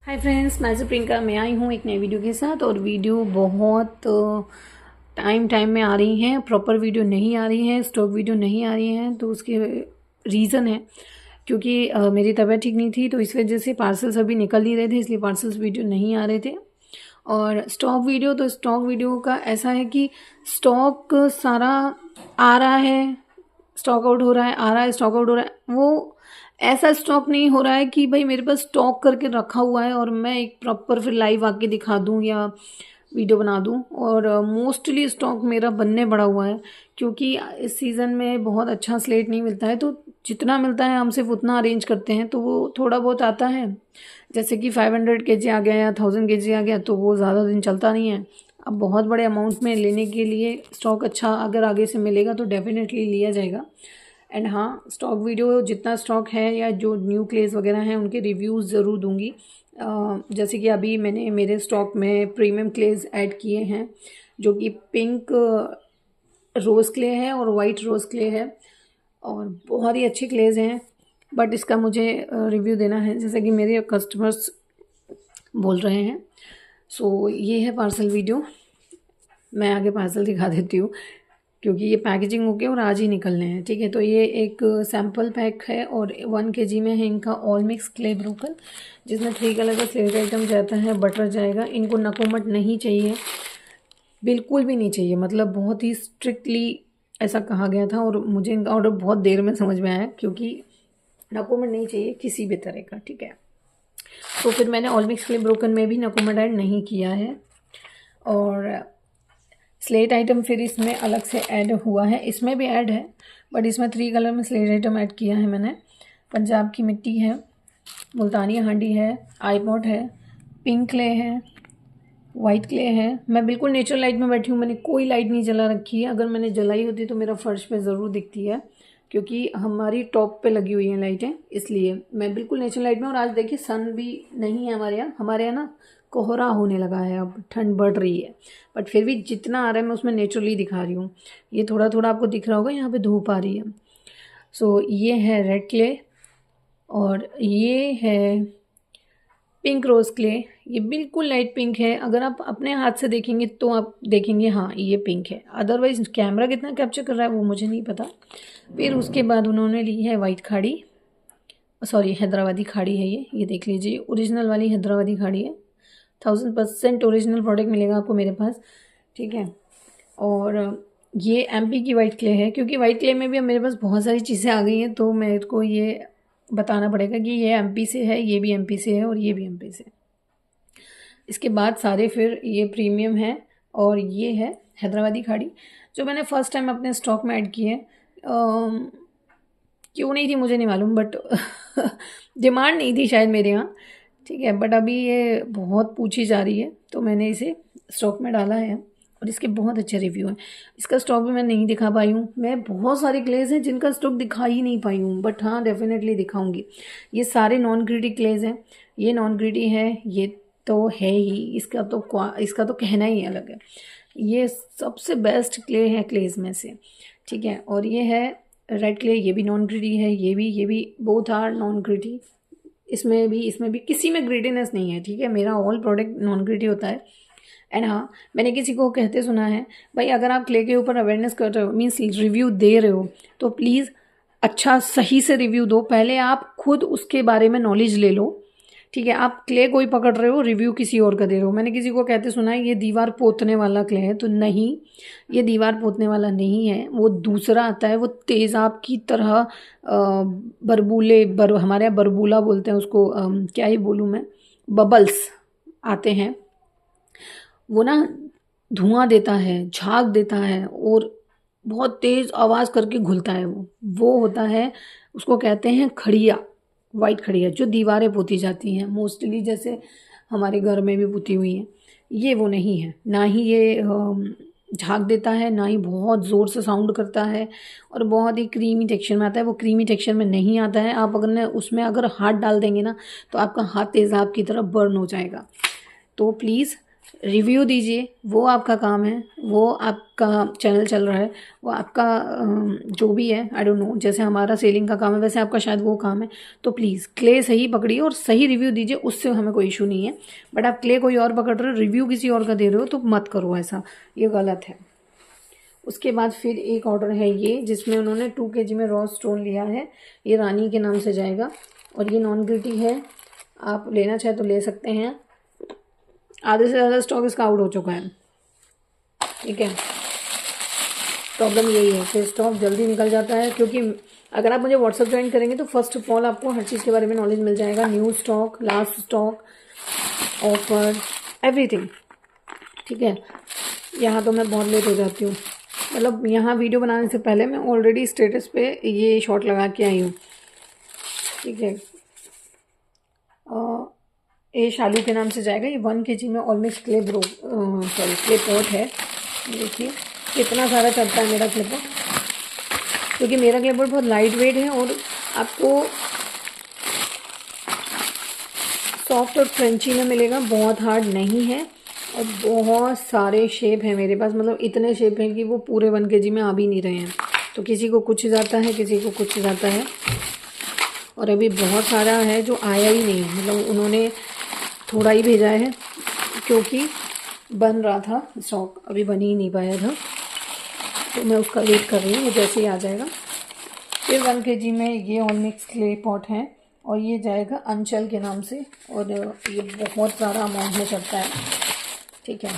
Hi friends, मैं प्रियंका मैं आई हूँ एक नई वीडियो के साथ। और वीडियो बहुत टाइम में आ रही हैं, प्रॉपर वीडियो नहीं आ रही हैं, स्टॉक वीडियो नहीं आ रही हैं। तो उसके रीज़न है क्योंकि मेरी तबीयत ठीक नहीं थी, तो इस वजह से पार्सल्स अभी निकल नहीं रहे थे, इसलिए पार्सल्स वीडियो नहीं आ रहे थे। और स्टॉक वीडियो का ऐसा है कि स्टॉक सारा आ रहा है, स्टॉक आउट हो रहा है, आ रहा है, स्टॉक आउट हो रहा है। वो ऐसा स्टॉक नहीं हो रहा है कि भाई मेरे पास स्टॉक करके रखा हुआ है और मैं एक प्रॉपर फिर लाइव आके दिखा दूं या वीडियो बना दूं। और मोस्टली स्टॉक मेरा बनने पड़ा हुआ है क्योंकि इस सीज़न में बहुत अच्छा स्लेट नहीं मिलता है, तो जितना मिलता है हम सिर्फ उतना अरेंज करते हैं, तो वो थोड़ा बहुत आता है। जैसे कि 500 kg आ गया या 1000 kg आ गया, तो वो ज़्यादा दिन चलता नहीं है। अब बहुत बड़े अमाउंट में लेने के लिए स्टॉक अच्छा अगर आगे से मिलेगा तो डेफिनेटली लिया जाएगा। एंड हाँ, स्टॉक वीडियो जितना स्टॉक है या जो न्यू क्लेज वगैरह हैं उनके रिव्यूज़ ज़रूर दूंगी। जैसे कि अभी मैंने मेरे स्टॉक में प्रीमियम क्लेज ऐड किए हैं, जो कि पिंक रोज़ क्ले है और वाइट रोज़ क्ले है, और बहुत ही अच्छे क्लेज हैं। बट इसका मुझे रिव्यू देना है, जैसे कि मेरे कस्टमर्स बोल रहे हैं। सो ये है पार्सल वीडियो। मैं आगे पार्सल दिखा देती हूँ क्योंकि ये पैकेजिंग हो गया और आज ही निकलने हैं। ठीक है, तो ये एक सैम्पल पैक है और 1 kg में है इनका ऑल मिक्स क्ले ब्रोकन, जिसमें 3 कलर का स्लेट आइटम जाता है, बटर जाएगा। इनको नकोमट नहीं चाहिए, बिल्कुल भी नहीं चाहिए, मतलब बहुत ही स्ट्रिक्टली ऐसा कहा गया था और मुझे इनका ऑर्डर बहुत देर में समझ में आया क्योंकि नकोमट नहीं चाहिए किसी भी तरह का। ठीक है, तो फिर मैंने ऑल मिक्स क्ले ब्रोकन में भी नकोमट ऐड नहीं किया है। और स्लेट आइटम फिर इसमें अलग से ऐड हुआ है, इसमें भी ऐड है बट इसमें 3 कलर में स्लेट आइटम ऐड किया है मैंने। पंजाब की मिट्टी है, मुल्तानी हांडी है, आई पॉट है, पिंक क्ले है, वाइट क्ले है। मैं बिल्कुल नेचुरल लाइट में बैठी हूँ, मैंने कोई लाइट नहीं जला रखी है। अगर मैंने जलाई होती तो मेरा फर्श पे ज़रूर दिखती है क्योंकि हमारी टॉप पे लगी हुई हैं लाइटें, इसलिए मैं बिल्कुल नेचुरल लाइट में। और आज देखिए सन भी नहीं है हमारे यहाँ ना कोहरा होने लगा है, अब ठंड बढ़ रही है, बट फिर भी जितना आ रहा है मैं उसमें नेचुरली दिखा रही हूँ। ये थोड़ा थोड़ा आपको दिख रहा होगा, यहाँ पे धूप आ रही है। सो ये है रेड क्ले और ये है पिंक रोज़ क्ले। ये बिल्कुल लाइट पिंक है, अगर आप अपने हाथ से देखेंगे तो आप देखेंगे हाँ ये पिंक है, अदरवाइज कैमरा कितना कैप्चर कर रहा है वो मुझे नहीं पता। फिर उसके बाद उन्होंने ली है वाइट खाड़ी, सॉरी हैदराबादी खाड़ी है ये देख लीजिए, ओरिजिनल वाली हैदराबादी खाड़ी है। 1000% ओरिजिनल प्रोडक्ट मिलेगा आपको मेरे पास। ठीक है, और ये एमपी की वाइट क्ले है क्योंकि वाइट क्ले में भी अब मेरे पास बहुत सारी चीज़ें आ गई हैं, तो मेरे को ये बताना पड़ेगा कि ये एमपी से है, ये भी एमपी से है और ये भी एमपी से। इसके बाद सारे फिर ये प्रीमियम है और ये है हैदराबादी खाड़ी, जो मैंने फ़र्स्ट टाइम अपने स्टॉक में ऐड की है। क्यों नहीं थी मुझे नहीं मालूम, बट डिमांड नहीं थी शायद मेरे यहाँ। ठीक है, बट अभी ये बहुत पूछी जा रही है तो मैंने इसे स्टॉक में डाला है और इसके बहुत अच्छे रिव्यू हैं। इसका स्टॉक भी मैं नहीं दिखा पाई हूँ, मैं बहुत सारे क्लेज हैं जिनका स्टॉक दिखा ही नहीं पाई हूँ, बट हाँ डेफिनेटली दिखाऊंगी। ये सारे नॉन ग्रिडी क्लेज हैं, ये नॉन ग्रिडी है, ये तो है ही, इसका तो कहना ही अलग है। ये सबसे बेस्ट क्ले है क्लेज में से। ठीक है, और ये है रेड क्ले, ये भी नॉन ग्रिडी है, ये भी बोथ आर नॉन ग्रिडी। इसमें भी किसी में ग्रिडीनेस नहीं है। ठीक है, मेरा ऑल प्रोडक्ट नॉन ग्रिडी होता है। एंड हाँ, मैंने किसी को कहते सुना है, भाई अगर आप क्ले के ऊपर अवेयरनेस कर रहे हो, मीन्स रिव्यू दे रहे हो, तो प्लीज़ अच्छा सही से रिव्यू दो, पहले आप खुद उसके बारे में नॉलेज ले लो। ठीक है, आप क्ले कोई पकड़ रहे हो, रिव्यू किसी और का दे रहे हो। मैंने किसी को कहते सुना है ये दीवार पोतने वाला क्ले है, तो नहीं, ये दीवार पोतने वाला नहीं है, वो दूसरा आता है, वो तेज़ाब की तरह हमारे यहाँ बरबूला बोलते हैं उसको, क्या ही बोलूँ मैं, बबल्स आते हैं, वो ना धुआं देता है, झाग देता है और बहुत तेज़ आवाज़ करके घुलता है। वो होता है, उसको कहते हैं खड़िया, वाइट खड़िया, जो दीवारें पोती जाती हैं मोस्टली, जैसे हमारे घर में भी पोती हुई हैं। ये वो नहीं है, ना ही ये झाग देता है, ना ही बहुत ज़ोर से साउंड करता है, और बहुत ही क्रीमी टेक्सचर में आता है। वो क्रीमी टेक्सचर में नहीं आता है, आप उसमें अगर हाथ डाल देंगे ना तो आपका हाथ तेज़ाब की तरह बर्न हो जाएगा। तो प्लीज़ रिव्यू दीजिए, वो आपका काम है, वो आपका चैनल चल रहा है, वो आपका जो भी है, आई डोंट नो, जैसे हमारा सेलिंग का काम है वैसे आपका शायद वो काम है। तो प्लीज़ क्ले सही पकड़िए और सही रिव्यू दीजिए, उससे हमें कोई इशू नहीं है। बट आप क्ले कोई और पकड़ रहे हो, रिव्यू किसी और का दे रहे हो, तो मत करो ऐसा, ये गलत है। उसके बाद फिर एक ऑर्डर है ये, जिसमें उन्होंने 2 kg में रॉ स्टोन लिया है। ये रानी के नाम से जाएगा और ये नॉन ग्रिटी है, आप लेना चाहे तो ले सकते हैं। आधे से ज़्यादा स्टॉक इसका आउट हो चुका है, ठीक है। प्रॉब्लम यही है कि स्टॉक जल्दी निकल जाता है, क्योंकि अगर आप मुझे व्हाट्सअप ज्वाइन करेंगे तो फर्स्ट ऑफ ऑल आपको हर चीज़ के बारे में नॉलेज मिल जाएगा, new stock, last stock, offer, everything, ठीक है। यहाँ तो मैं बहुत लेट हो जाती हूँ, मतलब यहाँ वीडियो बनाने से पहले मैं ऑलरेडी स्टेटस पे ये शॉट लगा के आई हूँ, ठीक है। ये शालू के नाम से जाएगा। ये 1 kg में ऑलमिक्स क्ले क्ले पॉट है। देखिए कितना सारा चलता है मेरा क्ले पॉट, क्योंकि मेरा क्ले पॉट बहुत लाइट वेट है और आपको सॉफ्ट और क्रंची में मिलेगा, बहुत हार्ड नहीं है। और बहुत सारे शेप हैं मेरे पास, मतलब इतने शेप हैं कि वो पूरे 1 kg में आ भी नहीं रहे हैं। तो किसी को कुछ जाता है, किसी को कुछ जाता है, और अभी बहुत सारा है जो आया ही नहीं, मतलब उन्होंने थोड़ा ही भेजा है क्योंकि बन रहा था स्टॉक, अभी बन ही नहीं पाया था, तो मैं उसका वेट कर रही हूँ, वो जैसे ही आ जाएगा। फिर 1 kg में ये ऑलमिक्स क्ले पॉट है और ये जाएगा अंचल के नाम से, और ये बहुत ज़्यादा अमाउंट में चलता है, ठीक है।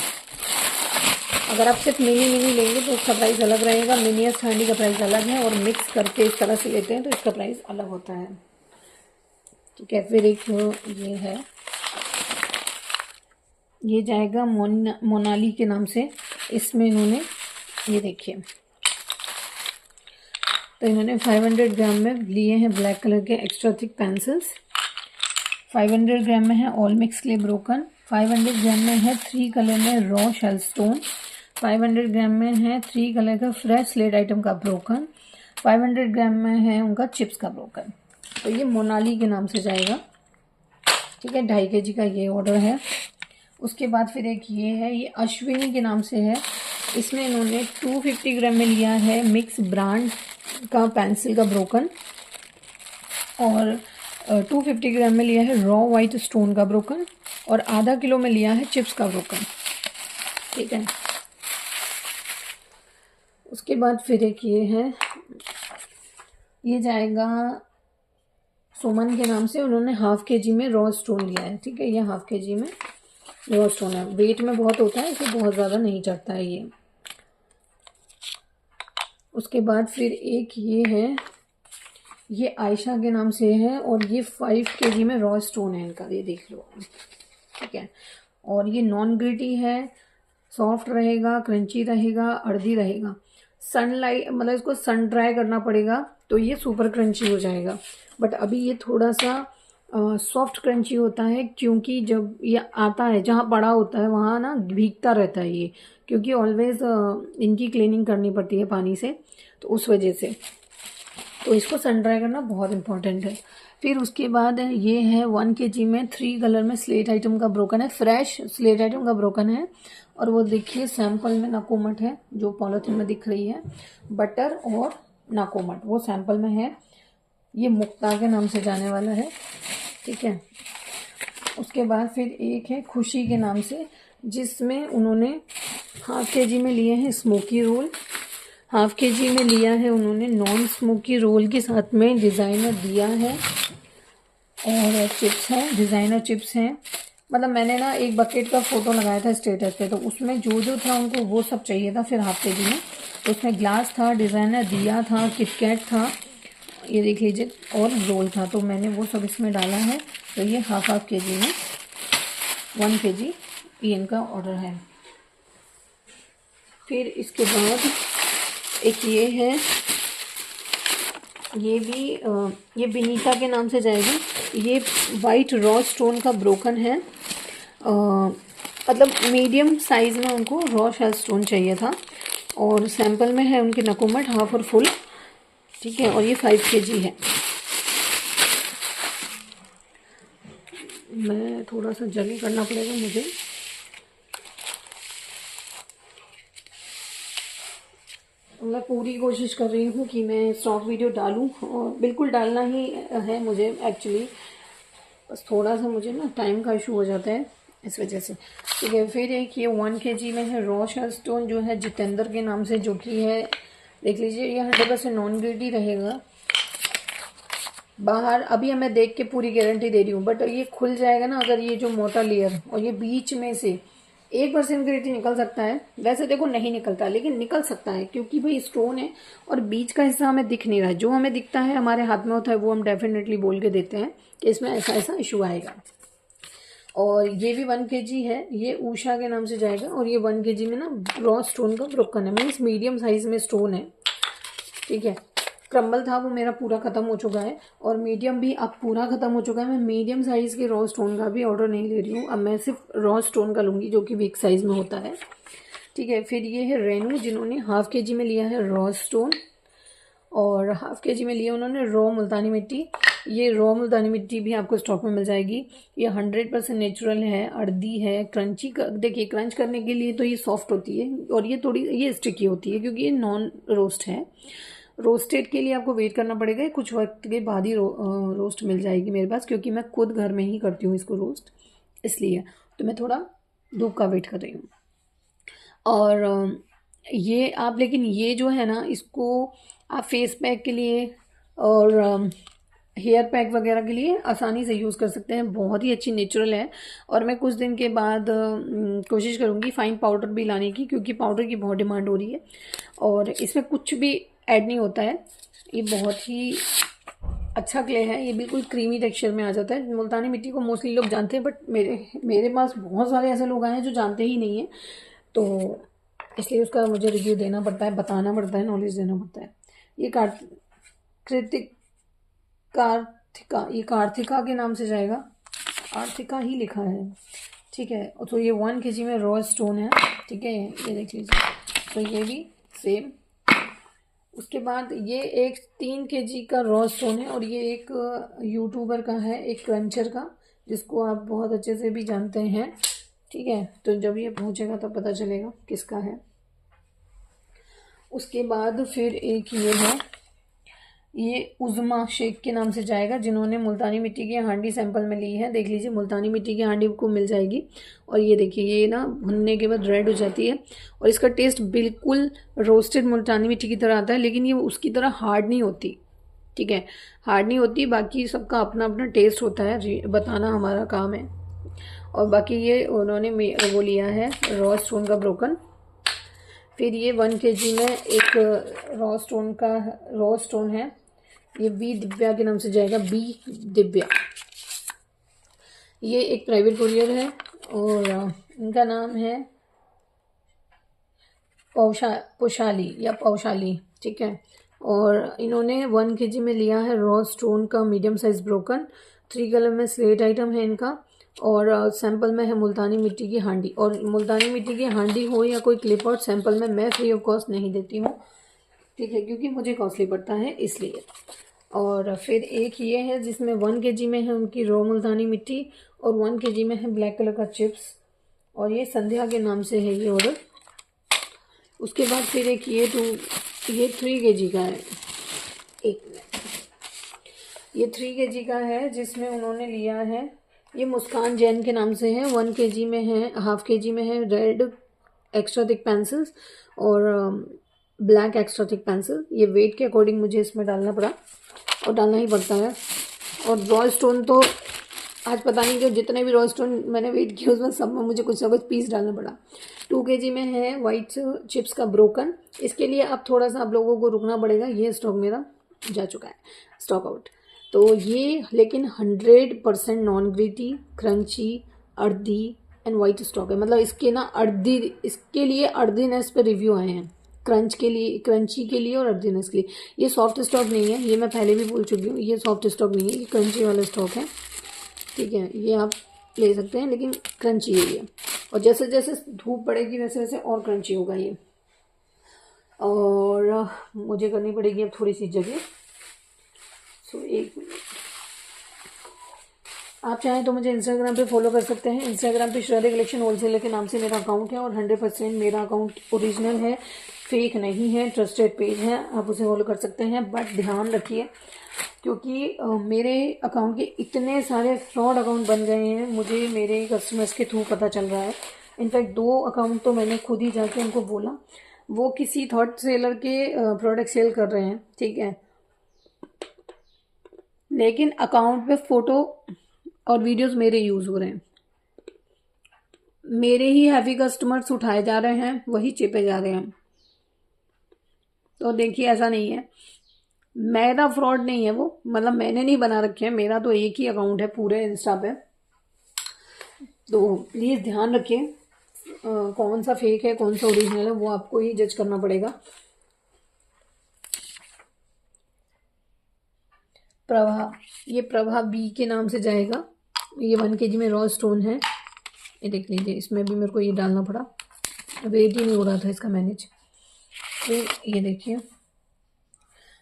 अगर आप सिर्फ मिनी लेंगे तो उसका प्राइस अलग रहेगा, मिनीएस्ट हैंडी का प्राइस अलग है, और मिक्स करके इस तरह से लेते हैं तो इसका प्राइस अलग होता है, ठीक है। फिर एक ये है, ये जाएगा मोनाली के नाम से। इसमें इन्होंने ये देखिए, तो इन्होंने 500 ग्राम में लिए हैं ब्लैक कलर के एक्स्ट्रा थिक पेंसिल्स, 500 ग्राम में है ऑलमिक्स क्ले ब्रोकन, 500 ग्राम में है 3 कलर में रॉ शेल स्टोन, 500 ग्राम में है 3 कलर का फ्रेश स्लेट आइटम का ब्रोकन, 500 ग्राम में है उनका चिप्स का ब्रोकन। तो ये मोनाली के नाम से जाएगा, ठीक है। 2.5 kg का ये ऑर्डर है। उसके बाद फिर एक ये है, ये अश्विनी के नाम से है। इसमें इन्होंने 250 ग्राम में लिया है मिक्स ब्रांड का पेंसिल का ब्रोकन, और 250 ग्राम में लिया है रॉ वाइट स्टोन का ब्रोकन, और आधा किलो में लिया है चिप्स का ब्रोकन, ठीक है। उसके बाद फिर एक ये है, ये जाएगा सुमन के नाम से। उन्होंने 1/2 kg में रॉ स्टोन लिया है, ठीक है। ये 1/2 kg में रॉ स्टोन है, वेट में बहुत होता है, इसे बहुत ज़्यादा नहीं चढ़ता है ये। उसके बाद फिर एक ये है, ये आयशा के नाम से है, और ये 5 kg में रॉ स्टोन है इनका, ये देख लो, ठीक है। और ये नॉन ग्रिटी है, सॉफ्ट रहेगा, क्रंची रहेगा, अर्दी रहेगा। सनलाइट मतलब इसको सन ड्राई करना पड़ेगा तो ये सुपर क्रंची हो जाएगा, बट अभी ये थोड़ा सा सॉफ्ट क्रंची होता है, क्योंकि जब ये आता है जहाँ पड़ा होता है वहाँ ना भीगता रहता है ये, क्योंकि ऑलवेज इनकी क्लीनिंग करनी पड़ती है पानी से, तो उस वजह से तो इसको सन ड्राई करना बहुत इंपॉर्टेंट है। फिर उसके बाद ये है 1 kg में 3 कलर में स्लेट आइटम का ब्रोकन है, फ्रेश स्लेट आइटम का ब्रोकन है। और वो देखिए सैंपल में नाकोमट है, जो पॉलिथीन में दिख रही है, बटर और नाकोमट वो सैंपल में है। ये मुक्ता के नाम से जाने वाला है, ठीक है। उसके बाद फिर एक है खुशी के नाम से, जिसमें उन्होंने 1/2 kg में लिए हैं स्मोकी रोल, 1/2 kg में लिया है उन्होंने नॉन स्मोकी रोल के साथ में डिज़ाइनर दिया है, और चिप्स हैं, डिज़ाइनर चिप्स हैं। मतलब मैंने ना एक बकेट का फ़ोटो लगाया था स्टेटस पे, तो उसमें जो जो था उनको वो सब चाहिए था। फिर 1/2 kg में तो उसमें ग्लास था, डिज़ाइनर दिया था, किटकैट था, ये देख लीजिए, और रोल था, तो मैंने वो सब इसमें डाला है। तो ये 1/2 kg में 1 kg ये इनका ऑर्डर है। फिर इसके बाद एक ये है, ये भी ये विनीता के नाम से जाएगा। ये वाइट रॉ स्टोन का ब्रोकन है, मतलब मीडियम साइज़ में उनको रॉ शेल स्टोन चाहिए था, और सैंपल में है उनके नकोमट हाफ और फुल, ठीक है। और ये 5 kg है। मैं थोड़ा सा जल्दी करना पड़ेगा मुझे, मैं पूरी कोशिश कर रही हूँ कि मैं स्टॉक वीडियो डालूँ, और बिल्कुल डालना ही है मुझे एक्चुअली, बस थोड़ा सा मुझे ना टाइम का इशू हो जाता है इस वजह से। ठीक है, फिर एक ये 1 kg में है रॉ स्टोन, जो है जितेंद्र के नाम से, जो कि है देख लीजिए ये 100% नॉन ग्रेडी रहेगा। बाहर अभी मैं देख के पूरी गारंटी दे रही हूँ, बट ये खुल जाएगा ना अगर ये जो मोटा लेयर और ये बीच में से 1% ग्रेडी निकल सकता है। वैसे देखो नहीं निकलता, लेकिन निकल सकता है क्योंकि भाई स्टोन है और बीच का हिस्सा हमें दिख नहीं रहा है। जो हमें दिखता है हमारे हाथ में होता है वो हम डेफिनेटली बोल के देते हैं कि इसमें ऐसा ऐसा इशू आएगा। और ये भी 1 kg है, ये उषा के नाम से जाएगा। और ये 1 kg में ना रॉ स्टोन का ब्रोकन है, मीन्स मीडियम साइज में स्टोन है। ठीक है, क्रम्बल था वो मेरा पूरा खत्म हो चुका है, और मीडियम भी अब पूरा खत्म हो चुका है। मैं मीडियम साइज के रॉ स्टोन का भी ऑर्डर नहीं ले रही हूँ, अब मैं सिर्फ रॉ स्टोन का लूँगी जो कि बिग साइज में होता है। ठीक है, फिर ये है रेनू, जिन्होंने 1/2 kg में लिया है रॉ स्टोन, और 1/2 kg में लिया उन्होंने रॉ मुल्तानी मिट्टी। ये रॉ मुल्तानी मिट्टी भी आपको स्टॉक में मिल जाएगी। ये 100% नेचुरल है, अर्दी है, क्रंची देखिए क्रंच करने के लिए तो ये सॉफ्ट होती है, और ये थोड़ी ये स्टिकी होती है क्योंकि ये नॉन रोस्ट है। रोस्टेड के लिए आपको वेट करना पड़ेगा, कुछ वक्त के बाद ही रोस्ट मिल जाएगी मेरे पास, क्योंकि मैं खुद घर में ही करती हूँ इसको रोस्ट, इसलिए तो मैं थोड़ा धूप का वेट कर रही हूँ। और ये आप, लेकिन ये जो है ना, इसको आप फेस पैक के लिए और हेयर पैक वगैरह के लिए आसानी से यूज़ कर सकते हैं। बहुत ही अच्छी नेचुरल है, और मैं कुछ दिन के बाद कोशिश करूँगी फाइन पाउडर भी लाने की, क्योंकि पाउडर की बहुत डिमांड हो रही है। और इसमें कुछ भी ऐड नहीं होता है, ये बहुत ही अच्छा क्ले है, ये बिल्कुल क्रीमी टेक्सचर में आ जाता है। मुल्तानी मिट्टी को मोस्टली लोग जानते हैं, बट मेरे पास बहुत सारे ऐसे लोग आए हैं जो जानते ही नहीं हैं, तो इसलिए उसका मुझे रिव्यू देना पड़ता है, बताना पड़ता है, नॉलेज देना पड़ता है। ये कार्थिका, ये कार्थिका के नाम से जाएगा, आर्थिका ही लिखा है। ठीक है, तो ये 1 kg में रॉ स्टोन है। ठीक है, ये देख लीजिए, तो ये भी सेम। उसके बाद ये एक 3 kg का रॉ स्टोन है, और ये एक यूट्यूबर का है, एक क्रंचर का, जिसको आप बहुत अच्छे से भी जानते हैं। ठीक है, तो जब ये पहुंचेगा तब पता चलेगा किसका है। उसके बाद फिर एक ये है, ये उज़मा शेख के नाम से जाएगा, जिन्होंने मुल्तानी मिट्टी की हांडी सैंपल में ली है। देख लीजिए, मुल्तानी मिट्टी की हांडी को मिल जाएगी, और ये देखिए ये ना भुनने के बाद रेड हो जाती है, और इसका टेस्ट बिल्कुल रोस्टेड मुल्तानी मिट्टी की तरह आता है, लेकिन ये उसकी तरह हार्ड नहीं होती। ठीक है, हार्ड नहीं होती, बाकी सबका अपना अपना टेस्ट होता है, बताना हमारा काम है। और बाकी ये उन्होंने वो लिया है रॉ स्टोन का ब्रोकन। फिर ये 1 kg में एक रॉ स्टोन है, ये बी दिव्या के नाम से जाएगा, बी दिव्या। ये एक प्राइवेट कुरियर है, और इनका नाम है पौशाली या पौशाली। ठीक है, और इन्होंने 1 kg में लिया है रॉ स्टोन का मीडियम साइज ब्रोकन। 3 कलर में स्लेट आइटम है इनका, और सैंपल में है मुल्तानी मिट्टी की हांडी। और मुल्तानी मिट्टी की हांडी हो या कोई क्लिप आउट, सैंपल में मैं फ्री ऑफ कॉस्ट नहीं देती हूँ। ठीक है, क्योंकि मुझे कॉस्टली पड़ता है इसलिए। और फिर एक ये है जिसमें 1 kg में है उनकी रॉ मुल्तानी मिट्टी, और 1 kg में है ब्लैक कलर का चिप्स, और ये संध्या के नाम से है ये ऑर्डर। उसके बाद फिर एक ये 3 kg का है, एक मिनट, ये 3 kg का है, जिसमें उन्होंने लिया है, ये मुस्कान जैन के नाम से है। 1 kg में है, 1/2 kg में है रेड एक्स्ट्रा थिक पेंसिल्स और ब्लैक एक्स्ट्रा थिक पेंसिल। ये वेट के अकॉर्डिंग मुझे इसमें डालना पड़ा, और डालना ही पड़ता है। और रॉ स्टोन तो आज पता नहीं कि जितने भी रॉ स्टोन मैंने वेट किए उसमें सब में मुझे कुछ ना कुछ पीस डालना पड़ा। 2 kg में है वाइट चिप्स का ब्रोकन। इसके लिए अब थोड़ा सा आप लोगों को रुकना पड़ेगा, ये स्टॉक मेरा जा चुका है, स्टॉक आउट। तो ये लेकिन 100% non gritty, crunchy, earthy and white stock है। मतलब इसके ना अर्दी, इसके लिए अर्दीनेस पे रिव्यू आए हैं, क्रंच के लिए, क्रंची के लिए और अर्दीनेस के लिए। ये सॉफ्ट स्टॉक नहीं है, ये मैं पहले भी बोल चुकी हूँ, ये सॉफ्ट स्टॉक नहीं है, ये क्रंची वाला स्टॉक है। ठीक है, ये आप ले सकते हैं, लेकिन क्रंची है ये, और जैसे जैसे धूप पड़ेगी वैसे वैसे और क्रंची होगा ये। और मुझे करनी पड़ेगी अब थोड़ी सी जगह, सो एक मिनट। आप चाहें तो मुझे इंस्टाग्राम पे फॉलो कर सकते हैं। इंस्टाग्राम पे श्रद्धे कलेक्शन होलसेलर के नाम से मेरा अकाउंट है और 100% मेरा अकाउंट ओरिजिनल है, फेक नहीं है, ट्रस्टेड पेज है, आप उसे फॉलो कर सकते हैं। बट ध्यान रखिए, क्योंकि मेरे अकाउंट के इतने सारे फ्रॉड अकाउंट बन गए हैं, मुझे मेरे कस्टमर्स के थ्रू पता चल रहा है। इनफैक्ट 2 अकाउंट तो मैंने खुद ही जाके उनको बोला, वो किसी थर्ड सेलर के प्रोडक्ट सेल कर रहे हैं, ठीक है, लेकिन अकाउंट पे फोटो और वीडियोस मेरे यूज़ हो रहे हैं। मेरे ही हैवी कस्टमर्स उठाए जा रहे हैं, वही चेपे जा रहे हैं। तो देखिए, ऐसा नहीं है, मेरा फ्रॉड नहीं है वो, मतलब मैंने नहीं बना रखे हैं, मेरा तो एक ही अकाउंट है पूरे इंस्टा पे। तो प्लीज़ ध्यान रखिए, कौन सा फेक है कौन सा ओरिजिनल है वो आपको ही जज करना पड़ेगा। प्रभा, ये प्रभा बी के नाम से जाएगा। ये 1 kg में रॉ स्टोन है, ये देख लीजिए। इसमें भी मेरे को ये डालना पड़ा, वेट ही नहीं हो रहा था इसका मैनेज। फिर ये देखिए,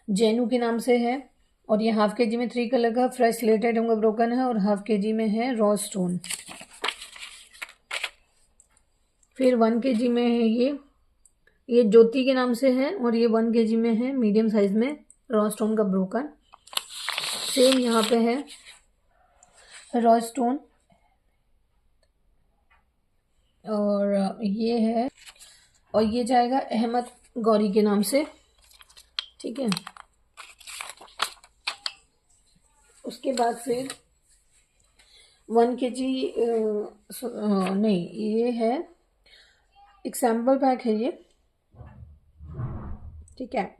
जैनू के नाम से है और ये 1/2 kg में 3 कलर का फ्रेश स्लेट आइटम का ब्रोकन है और 1/2 kg में है रॉ स्टोन। फिर 1 kg में है ये ज्योति के नाम से है और ये 1 kg में है मीडियम साइज में रॉ स्टोन का ब्रोकन। सेम यहाँ पे है रॉ स्टोन और ये है, और ये जाएगा अहमद गौरी के नाम से, ठीक है। उसके बाद फिर 1 kg नहीं, ये है एक सैम्पल पैक है ये, ठीक है।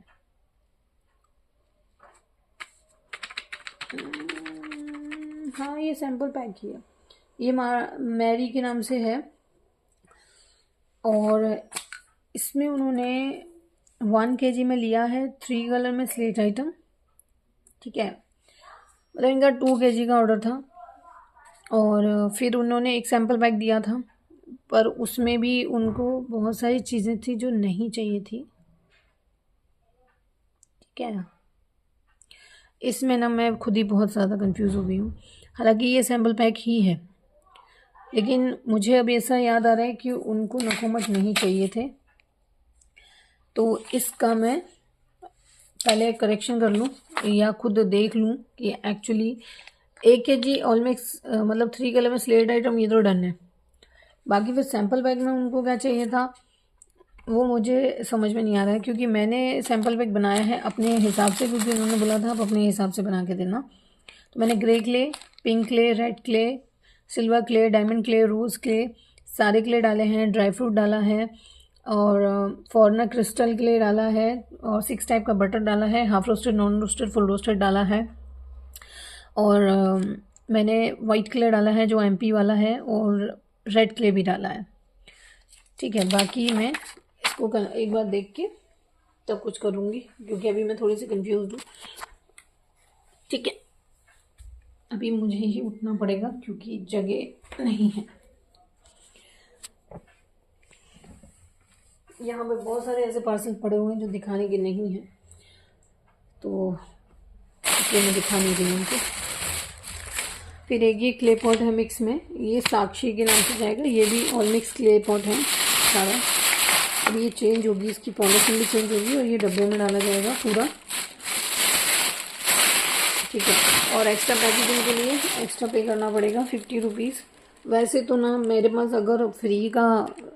हाँ, ये सैम्पल पैक ही है, ये मैरी के नाम से है और इसमें उन्होंने 1 kg में लिया है 3 कलर में स्लेट आइटम, ठीक है। मतलब इनका 2 kg का ऑर्डर था और फिर उन्होंने एक सैम्पल पैक दिया था, पर उसमें भी उनको बहुत सारी चीज़ें थी जो नहीं चाहिए थी, ठीक है। इसमें ना मैं खुद ही बहुत ज़्यादा कंफ्यूज हो गई हूँ। हालांकि ये सैम्पल पैक ही है, लेकिन मुझे अब ऐसा याद आ रहा है कि उनको नखोमत नहीं चाहिए थे, तो इसका मैं पहले करेक्शन कर लूँ या खुद देख लूँ कि एक्चुअली 1 kg ऑलमिक्स मतलब 3 कलर में स्लेट आइटम ये तो डन है। बाकी फिर सैम्पल पैक में उनको क्या चाहिए था वो मुझे समझ में नहीं आ रहा है, क्योंकि मैंने सैम्पल पैक बनाया है अपने हिसाब से, क्योंकि उन्होंने बोला था आप अपने हिसाब से बना के देना। तो मैंने grey clay, pink clay, red clay, silver clay, diamond clay, rose clay, सारे क्ले डाले हैं, ड्राई फ्रूट डाला है और फॉरनर क्रिस्टल क्ले डाला है और 6 टाइप का बटर डाला है, half roasted, non roasted, full roasted डाला है और मैंने वाइट क्ले डाला है जो MP वाला है और रेड क्ले भी डाला है, ठीक है। बाकी मैं इसको एक बार देख के तब कुछ करूँगी, क्योंकि अभी मैं थोड़ी सी कंफ्यूज हूँ, ठीक है। अभी मुझे ही उठना पड़ेगा क्योंकि जगह नहीं है। यहाँ पे बहुत सारे ऐसे पार्सल पड़े हुए हैं जो दिखाने के नहीं हैं, तो इसलिए मैं दिखा नहीं रही उनको। फिर एक ये क्ले पॉट है मिक्स में, ये साक्षी के नाम से जाएगा, ये भी ऑल मिक्स क्ले पॉट है सारा। अब ये चेंज होगी, इसकी पॉलिथीन भी चेंज होगी और ये डब्बे में डाला जाएगा पूरा, ठीक है। और एक्स्ट्रा पैकेजिंग के लिए एक्स्ट्रा पे करना पड़ेगा 50 रुपीज़। वैसे तो ना मेरे पास अगर फ्री का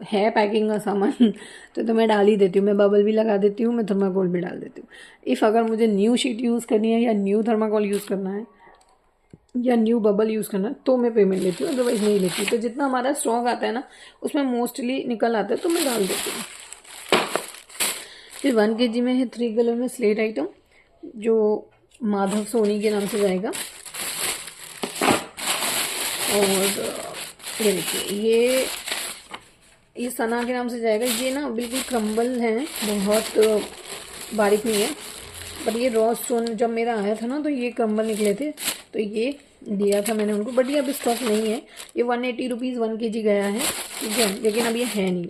है पैकिंग का सामान तो मैं डाल ही देती हूँ, मैं बबल भी लगा देती हूँ, मैं थर्माकोल भी डाल देती हूँ। इफ़ अगर मुझे न्यू शीट यूज़ करनी है या न्यू थर्माकोल यूज़ करना है या न्यू बबल यूज़ करना है तो मैं पेमेंट लेती हूँ, अदरवाइज़ नहीं लेती। तो जितना हमारा स्टॉक आता है ना उसमें मोस्टली निकल आता है तो मैं डाल देती हूँ। फिर 1 kg में है 3 कलर में स्लेट आइटम जो माधव सोनी के नाम से जाएगा और ये देखिए ये सना के नाम से जाएगा। ये ना बिल्कुल क्रम्बल है, बहुत बारीक नहीं है, पर ये रॉ स्टोन जब मेरा आया था ना तो ये क्रम्बल निकले थे तो ये दिया था मैंने उनको, बट ये अभी स्टॉक नहीं है। ये 180 रुपीज़ 1 kg गया है, ठीक है, लेकिन अब ये है नहीं।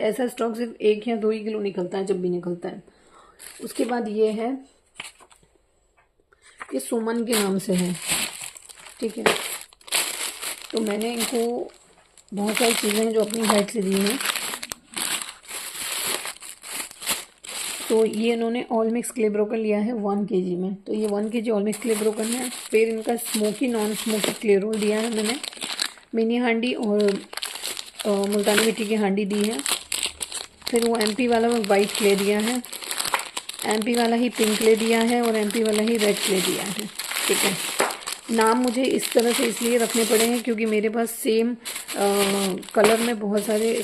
ऐसा स्टॉक सिर्फ 1 या 2 ही किलो निकलता है जब भी निकलता है। उसके बाद ये है, ये सुमन के नाम से है, ठीक है। तो मैंने इनको बहुत सारी चीज़ें हैं जो अपनी साइड से दी हैं। तो ये इन्होंने ऑल मिक्स क्ले ब्रोकन लिया है 1 kg में, तो ये 1 kg all mix clay broken है। फिर इनका smoky non smoky clay roll दिया है मैंने, मिनी हांडी और मुल्तानी मिट्टी की हांडी दी है। फिर वो एमपी वाला वाइट क्ले दिया है, एमपी वाला ही पिंक क्ले दिया है और एमपी वाला ही रेड क्ले दिया है। ठीक है, नाम मुझे इस तरह से इसलिए रखने पड़े हैं क्योंकि मेरे पास सेम कलर में बहुत सारे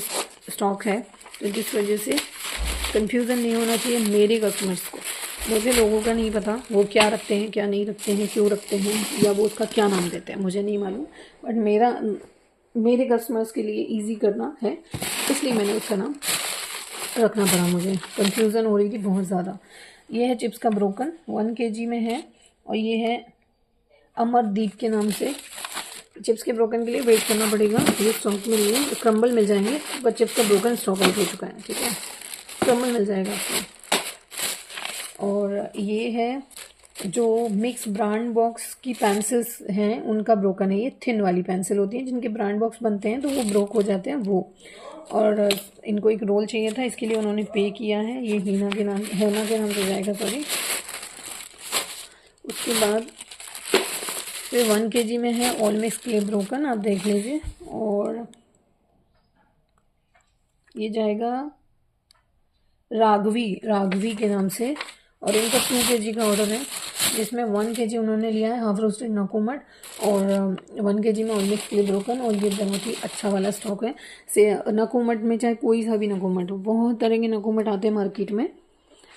स्टॉक है, तो जिस वजह से कंफ्यूजन नहीं होना चाहिए मेरे कस्टमर्स को। मुझे लोगों का नहीं पता वो क्या रखते हैं, क्या नहीं रखते हैं, क्यों रखते हैं, या वो उसका क्या नाम देते हैं, मुझे नहीं मालूम। बट मेरे कस्टमर्स के लिए इजी करना है, इसलिए मैंने उसका नाम रखना पड़ा। मुझे कंफ्यूजन हो रही थी बहुत ज़्यादा। ये है चिप्स का ब्रोकन, 1 kg में है, और ये है अमरदीप के नाम से। चिप्स के ब्रोकन के लिए वेट करना पड़ेगा, ये स्टॉक में लिए क्रम्बल मिल जाएंगे, पर चिप्स का ब्रोकन स्टॉक आउट हो चुका है। ठीक है, क्रम्बल मिल जाएगा आपको। और ये है जो मिक्स ब्रांड बॉक्स की पेंसिल्स हैं उनका ब्रोकन है। ये थिन वाली पेंसिल होती है जिनके ब्रांड बॉक्स बनते हैं तो वो ब्रोक हो जाते हैं वो। और इनको एक रोल चाहिए था, इसके लिए उन्होंने पे किया है। ये होना के नाम से जाएगा, सॉरी। उसके बाद फिर 1 kg में है ऑल मिक्स क्ले ब्रोकन, आप देख लीजिए। और ये जाएगा राघवी के नाम से, और इनका 2 kg का ऑर्डर है, जिसमें 1 kg उन्होंने लिया है हाफ रोस्टेड नकुमट और 1 kg में ऑल मिक्स क्ले ब्रोकन। और ये बहुत ही अच्छा वाला स्टॉक है। से नकुमट में चाहे कोई सा भी नकुमट हो, बहुत तरह के नकुमट आते हैं मार्केट में,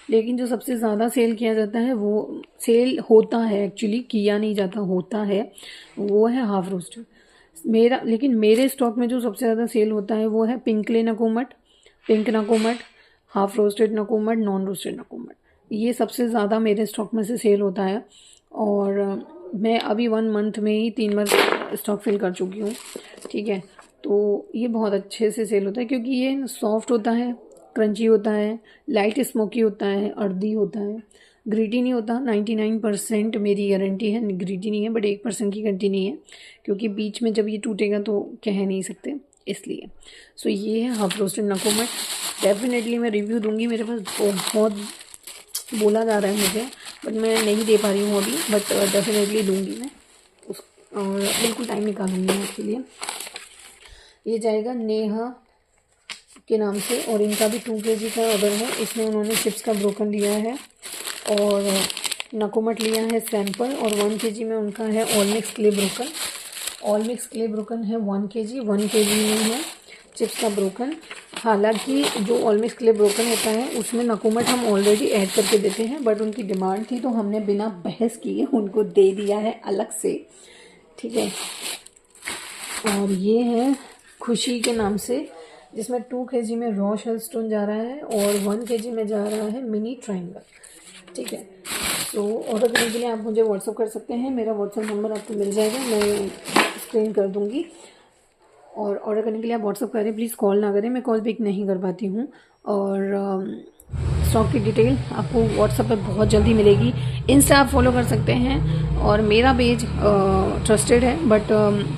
लेकिन जो सबसे ज़्यादा सेल किया जाता है, वो सेल होता है एक्चुअली, किया नहीं जाता, होता है, वो है हाफ रोस्टेड। लेकिन मेरे स्टॉक में जो सबसे ज़्यादा सेल होता है वो है पिंक नकुमट, पिंक नकुमट, हाफ रोस्टेड नकुमट, नॉन रोस्टेड नकुमट। ये सबसे ज़्यादा मेरे स्टॉक में से सेल होता है। और मैं अभी 1 मंथ में ही 3 बार स्टॉक फिल कर चुकी हूँ। ठीक है, तो ये बहुत अच्छे से सेल होता है क्योंकि ये सॉफ्ट होता है, क्रंची होता है, लाइट स्मोकी होता है, अर्दी होता है, ग्रीटी नहीं होता। 99% मेरी गारंटी है, ग्रीटी नहीं है, बट 1% की गारंटी नहीं है क्योंकि बीच में जब ये टूटेगा तो कह नहीं सकते, इसलिए। सो ये है हाफ रोस्टेड नकुमट। डेफिनेटली मैं रिव्यू दूंगी, मेरे पास बहुत बोला जा रहा है मुझे, बट मैं नहीं दे पा रही हूँ अभी, बट डेफिनेटली दूंगी मैं और बिल्कुल टाइम निकालूंगी मैं उसके लिए। ये जाएगा नेहा के नाम से, और इनका भी 2 kg का ऑर्डर है। इसमें उन्होंने चिप्स का ब्रोकन लिया है और नकुमट लिया है सैंपल, और 1 kg में उनका है all mix clay broken. All mix clay broken है 1 kg, 1 kg में है चिप्स का ब्रोकन। हालांकि जो ऑल मिक्स क्ले ब्रोकन होता है उसमें नकुमट हम ऑलरेडी ऐड करके देते हैं, बट उनकी डिमांड थी तो हमने बिना बहस किए उनको दे दिया है अलग से। ठीक है, और ये है खुशी के नाम से, जिसमें 2 kg में रॉ शेल स्टोन जा रहा है और 1 kg में जा रहा है मिनी ट्रायंगल। ठीक है, तो ऑर्डर करने के लिए आप मुझे व्हाट्सअप कर सकते हैं, मेरा व्हाट्सअप नंबर आपको मिल जाएगा, मैं स्क्रीन कर दूंगी। और ऑर्डर करने के लिए आप व्हाट्सअप करें, प्लीज़ कॉल ना करें, मैं कॉल पिक नहीं कर पाती हूँ। और स्टॉक की डिटेल आपको व्हाट्सएप पे बहुत जल्दी मिलेगी। इंस्टा आप फॉलो कर सकते हैं, और मेरा पेज ट्रस्टेड है, बट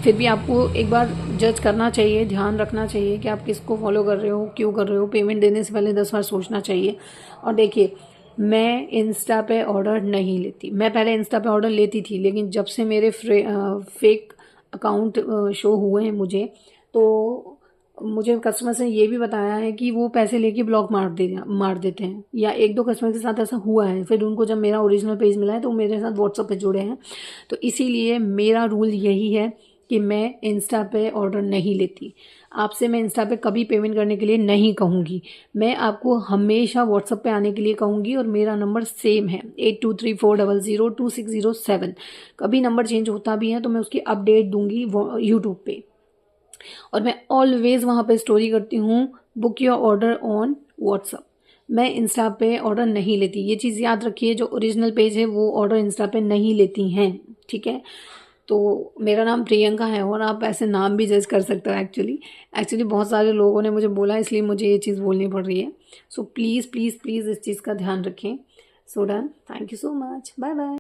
फिर भी आपको एक बार जज करना चाहिए, ध्यान रखना चाहिए कि आप किसको फॉलो कर रहे हो, क्यों कर रहे हो। पेमेंट देने से पहले 10 बार सोचना चाहिए। और देखिए, मैं इंस्टा पे ऑर्डर नहीं लेती, मैं पहले इंस्टा पे ऑर्डर लेती थी, लेकिन जब से मेरे फेक अकाउंट शो हुए हैं मुझे, तो मुझे कस्टमर से ये भी बताया है कि वो पैसे लेके ब्लॉक मार देते हैं, या 1-2 कस्टमर के साथ ऐसा हुआ है। फिर उनको जब मेरा ओरिजिनल पेज मिला है तो मेरे साथ व्हाट्सएप पे जुड़े हैं। तो इसीलिए मेरा रूल यही है कि मैं इंस्टा पे ऑर्डर नहीं लेती। आपसे मैं इंस्टा पे कभी पेमेंट करने के लिए नहीं कहूँगी, मैं आपको हमेशा व्हाट्सएप पे आने के लिए कहूँगी। और मेरा नंबर सेम है 8234002607। कभी नंबर चेंज होता भी है तो मैं उसकी अपडेट दूंगी यूट्यूब पे। और मैं ऑलवेज वहाँ पे स्टोरी करती हूँ, book your order on WhatsApp. मैं इंस्टा पे ऑर्डर नहीं लेती, ये चीज़ याद रखिए। जो ओरिजिनल पेज है वो ऑर्डर इंस्टा पे नहीं लेती हैं। ठीक है, तो मेरा नाम प्रियंका है, और आप ऐसे नाम भी जज कर सकते हो। एक्चुअली बहुत सारे लोगों ने मुझे बोला, इसलिए मुझे ये चीज़ बोलनी पड़ रही है। सो प्लीज़ प्लीज़ प्लीज़ इस चीज़ का ध्यान रखें। So done, thank you so much, bye bye.